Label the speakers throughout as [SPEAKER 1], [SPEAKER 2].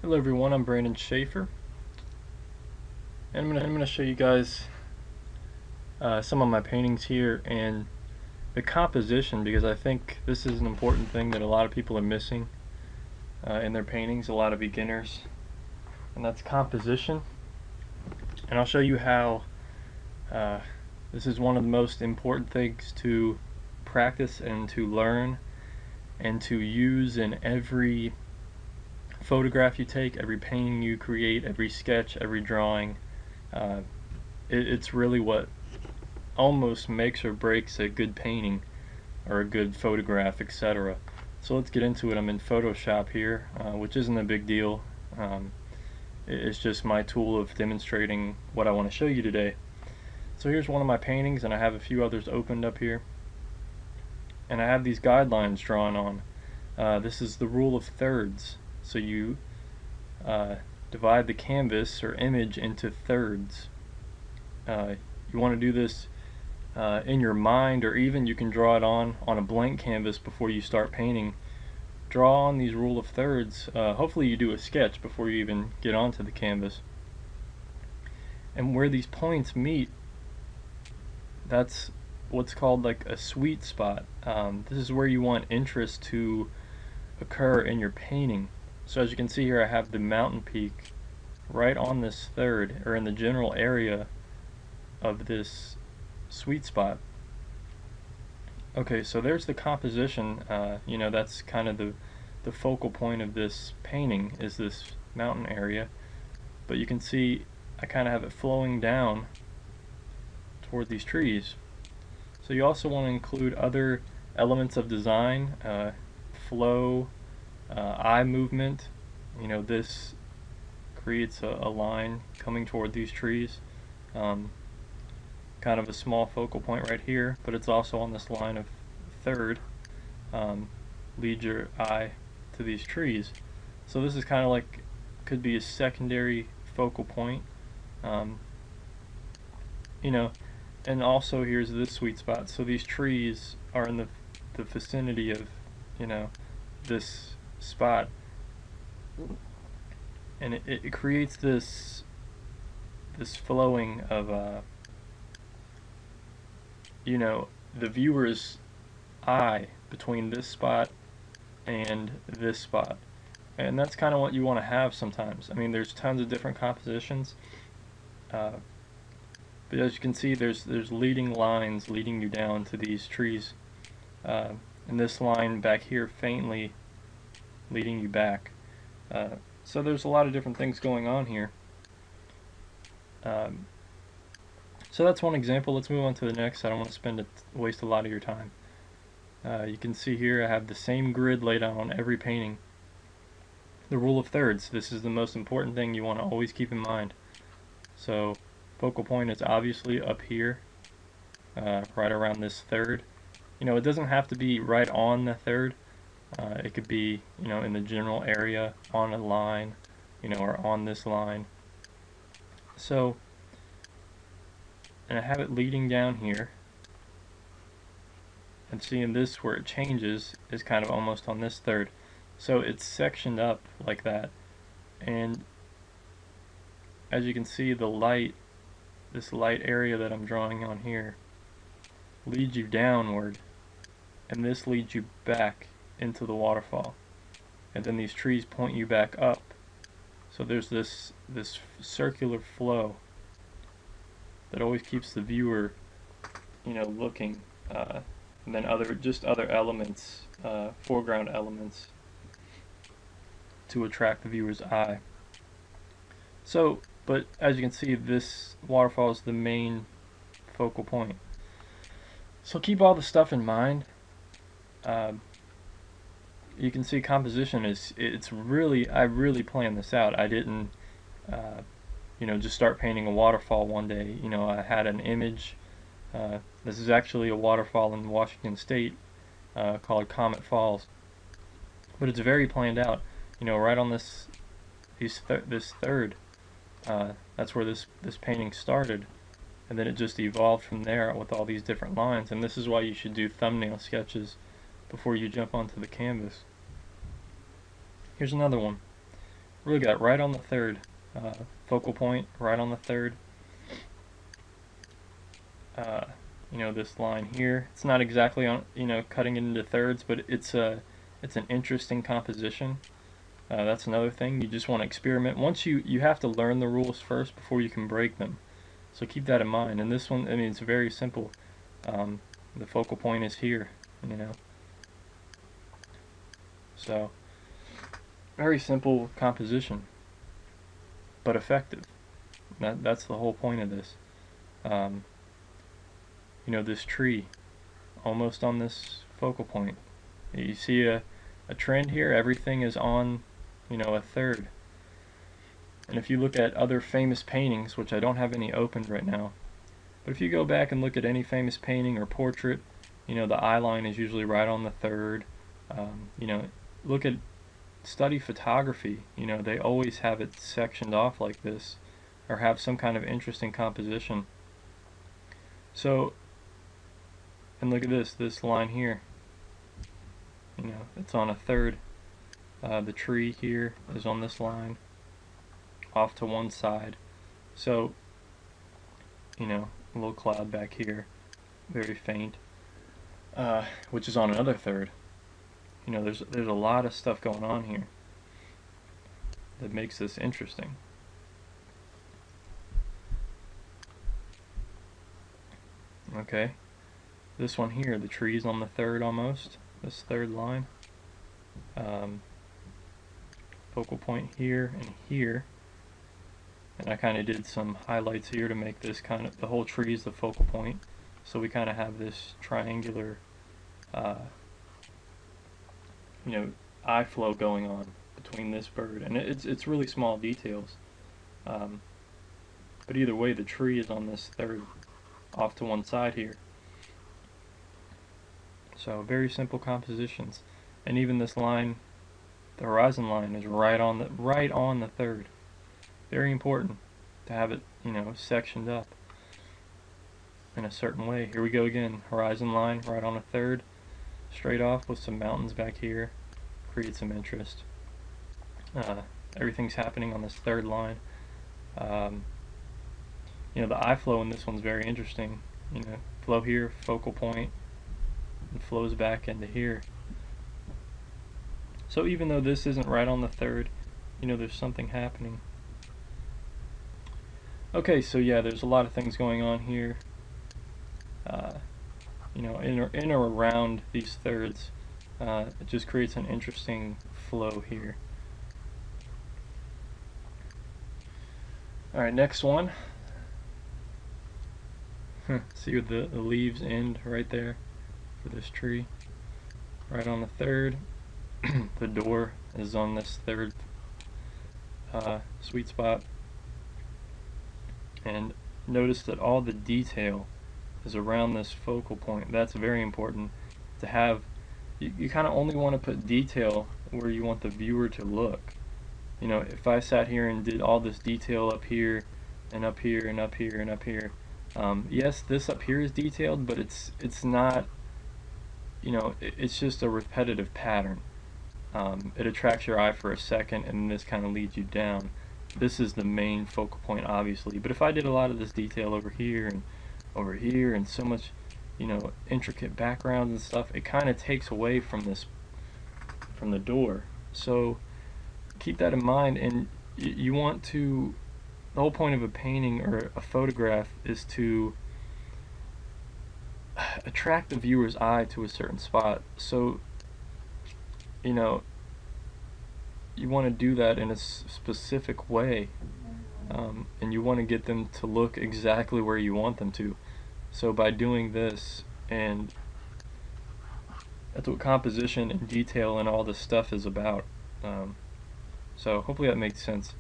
[SPEAKER 1] Hello everyone, I'm Brandon Schaefer, and I'm gonna show you guys some of my paintings here and the composition, because I think this is an important thing that a lot of people are missing in their paintings, a lot of beginners, and that's composition. And I'll show you how this is one of the most important things to practice and to learn and to use in every photograph you take, every painting you create, every sketch, every drawing. It's really what almost makes or breaks a good painting or a good photograph, etc. So let's get into it. I'm in Photoshop here, which isn't a big deal. It's just my tool of demonstrating what I want to show you today. So here's one of my paintings, and I have a few others opened up here. And I have these guidelines drawn on. This is the rule of thirds. So you divide the canvas or image into thirds. You want to do this in your mind, or even you can draw it on a blank canvas before you start painting. Draw on these rule of thirds. Hopefully you do a sketch before you even get onto the canvas. And where these points meet, that's what's called like a sweet spot. This is where you want interest to occur in your painting. So as you can see here, I have the mountain peak right on this third, or in the general area of this sweet spot. Okay, so there's the composition. That's kind of the focal point of this painting, is this mountain area. But you can see I kind of have it flowing down toward these trees. So you also want to include other elements of design, flow, eye movement. This creates a line coming toward these trees. Kind of a small focal point right here, but it's also on this line of third. Lead your eye to these trees. So this is kind of like, could be a secondary focal point. And also here's this sweet spot. So these trees are in the vicinity of, this spot, and it creates this flowing of the viewer's eye between this spot and this spot. And that's kind of what you want to have sometimes. I mean, there's tons of different compositions, but as you can see, there's leading lines leading you down to these trees, and this line back here faintly leading you back. So there's a lot of different things going on here. So that's one example. Let's move on to the next. I don't want to waste a lot of your time. You can see here I have the same grid laid out on every painting. The rule of thirds. This is the most important thing you want to always keep in mind. So focal point is obviously up here, right around this third. It doesn't have to be right on the third. It could be, in the general area, on a line, or on this line. So, and I have it leading down here. And seeing this where it changes is kind of almost on this third. So it's sectioned up like that. And as you can see, the light, this light area that I'm drawing on here, leads you downward, and this leads you back into the waterfall, and then these trees point you back up. So there's this circular flow that always keeps the viewer looking, and then other elements, foreground elements, to attract the viewer's eye. So, but as you can see, this waterfall is the main focal point. So keep all the stuff in mind. You can see composition I really planned this out. I didn't just start painting a waterfall one day. I had an image. This is actually a waterfall in Washington State called Comet Falls, but it's very planned out. Right on this third. That's where this painting started, and then it just evolved from there with all these different lines. And this is why you should do thumbnail sketches before you jump onto the canvas. Here's another one. Look at that, right on the third focal point, right on the third. You know, this line here, it's not exactly on, you know, cutting it into thirds, but it's an interesting composition. That's another thing. You just want to experiment. Once you have to learn the rules first before you can break them. So keep that in mind. And this one, I mean, it's very simple. The focal point is here, you know. So very simple composition, but effective. That's the whole point of this. You know, this tree, almost on this focal point. You see a trend here. Everything is on, you know, a third. And if you look at other famous paintings, which I don't have any opened right now, but if you go back and look at any famous painting or portrait, you know, the eye line is usually right on the third. You know, study photography. You know, they always have it sectioned off like this, or have some kind of interesting composition. So, and look at this line here. You know, it's on a third. The tree here is on this line, off to one side. So, you know, a little cloud back here, very faint, which is on another third. You know, there's a lot of stuff going on here that makes this interesting. Okay, this one here, the tree's on the third almost, this third line. Focal point here and here. And I kind of did some highlights here to make this kind of, the whole tree is the focal point. So we kind of have this triangular, you know, eye flow going on between this bird. And it's really small details. But either way, the tree is on this third, off to one side here. So very simple compositions. And even this line, the horizon line, is right on the third. Very important to have it, you know, sectioned up in a certain way. Here we go again, horizon line right on a third, straight off with some mountains back here, create some interest. Everything's happening on this third line. You know, the eye flow in this one's very interesting. You know, flow here, focal point, and flows back into here. So even though this isn't right on the third, you know, there's something happening. Okay, so yeah, there's a lot of things going on here. You know, in or around these thirds, it just creates an interesting flow here. All right, next one. See where the leaves end right there for this tree, right on the third. The door is on this third sweet spot. And notice that all the detail is around this focal point. That's very important to have. You kind of only want to put detail where you want the viewer to look. You know, if I sat here and did all this detail up here and up here and up here and up here, yes, this up here is detailed, but it's not, you know, it's just a repetitive pattern. It attracts your eye for a second, and this kind of leads you down. This is the main focal point, obviously, but if I did a lot of this detail over here and so much, you know, intricate backgrounds and stuff, it kind of takes away from the door. So keep that in mind, and you want to, the whole point of a painting or a photograph is to attract the viewer's eye to a certain spot. So, you know, you want to do that in a specific way, and you want to get them to look exactly where you want them to. So by doing this, and that's what composition and detail and all this stuff is about. So hopefully that makes sense.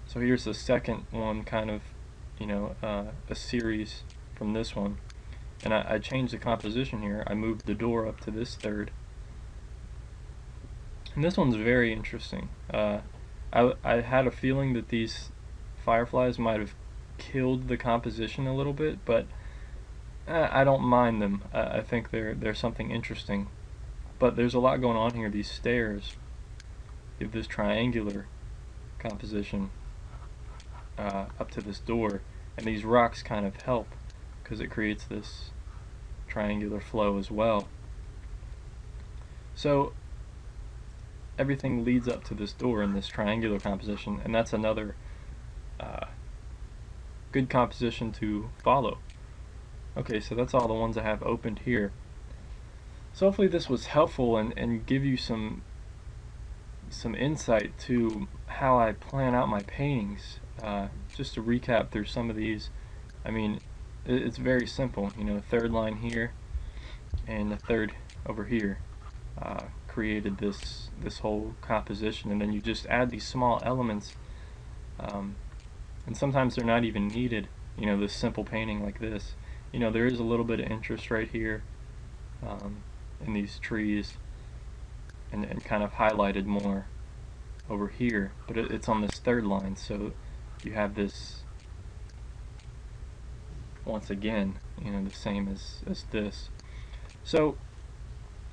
[SPEAKER 1] So here's the second one, kind of, you know, a series from this one, and I changed the composition here. I moved the door up to this third. And this one's very interesting. I had a feeling that these fireflies might have killed the composition a little bit, but I don't mind them. I think they're something interesting. But there's a lot going on here. These stairs, you have this triangular composition up to this door, and these rocks kind of help because it creates this triangular flow as well. So everything leads up to this door in this triangular composition, and that's another good composition to follow. Okay, so that's all the ones I have opened here. So hopefully this was helpful and give you some insight to how I plan out my paintings. Just to recap through some of these, I mean, it's very simple. You know, third line here and the third over here created this whole composition, and then you just add these small elements, and sometimes they're not even needed. You know, this simple painting like this, you know, there is a little bit of interest right here in these trees, and kind of highlighted more over here, but it's on this third line, so you have this once again, you know, the same as this. So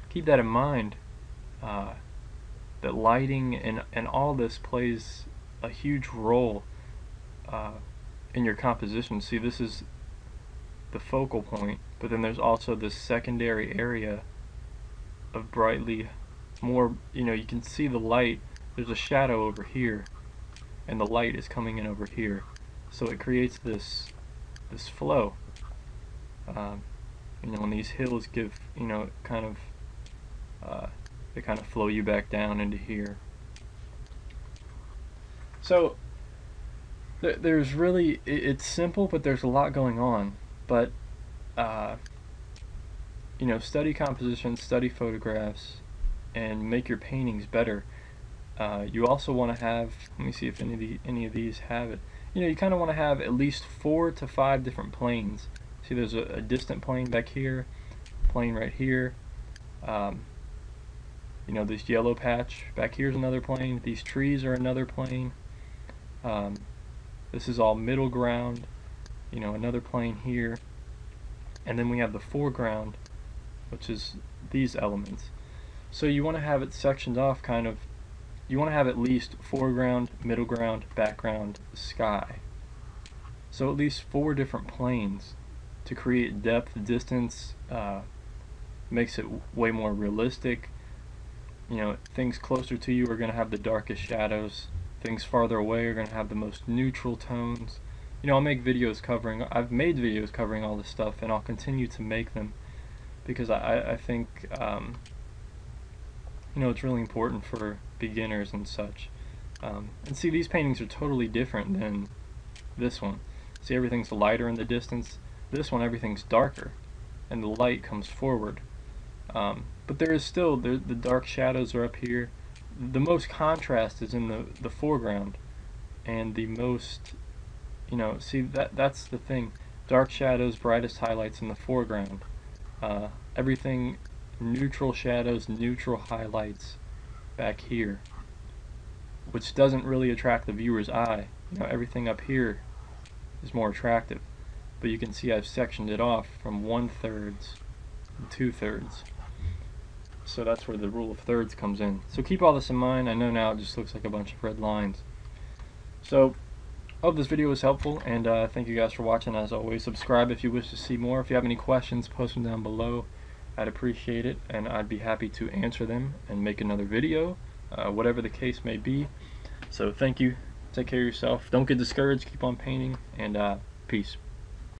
[SPEAKER 1] keep that in mind, that lighting and all this plays a huge role in your composition. See, this is the focal point, but then there's also this secondary area of brightly more, you know, you can see the light, there's a shadow over here, and the light is coming in over here, so it creates this flow. You know, when these hills give, you know, kind of they kind of flow you back down into here. So there's really, it's simple, but there's a lot going on. But you know, study composition, study photographs, and make your paintings better. You also want to have, let me see if any of these have it. You know, you kind of want to have at least 4 to 5 different planes. See, there's a distant plane back here, plane right here. You know, this yellow patch back here is another plane. These trees are another plane. This is all middle ground. You know, another plane here. And then we have the foreground, which is these elements. So you want to have it sectioned off kind of. You want to have at least foreground, middle ground, background, sky. So at least 4 different planes to create depth, distance, makes it way more realistic. You know, things closer to you are going to have the darkest shadows. Things farther away are going to have the most neutral tones. You know, I've made videos covering all this stuff, and I'll continue to make them because I think you know, it's really important for beginners and such. And see, these paintings are totally different than this one. See, everything's lighter in the distance. This one, everything's darker, and the light comes forward. But there is still, the dark shadows are up here. The most contrast is in the foreground, and the most, you know, see, that's the thing. Dark shadows, brightest highlights in the foreground. Everything neutral shadows, neutral highlights back here, which doesn't really attract the viewer's eye. You know, everything up here is more attractive, but you can see I've sectioned it off from 1/3 and 2/3. So that's where the rule of thirds comes in. So keep all this in mind. I know now it just looks like a bunch of red lines. So I hope this video was helpful, and thank you guys for watching. As always, subscribe if you wish to see more. If you have any questions, post them down below. I'd appreciate it, and I'd be happy to answer them and make another video, whatever the case may be. So thank you. Take care of yourself. Don't get discouraged. Keep on painting, and peace.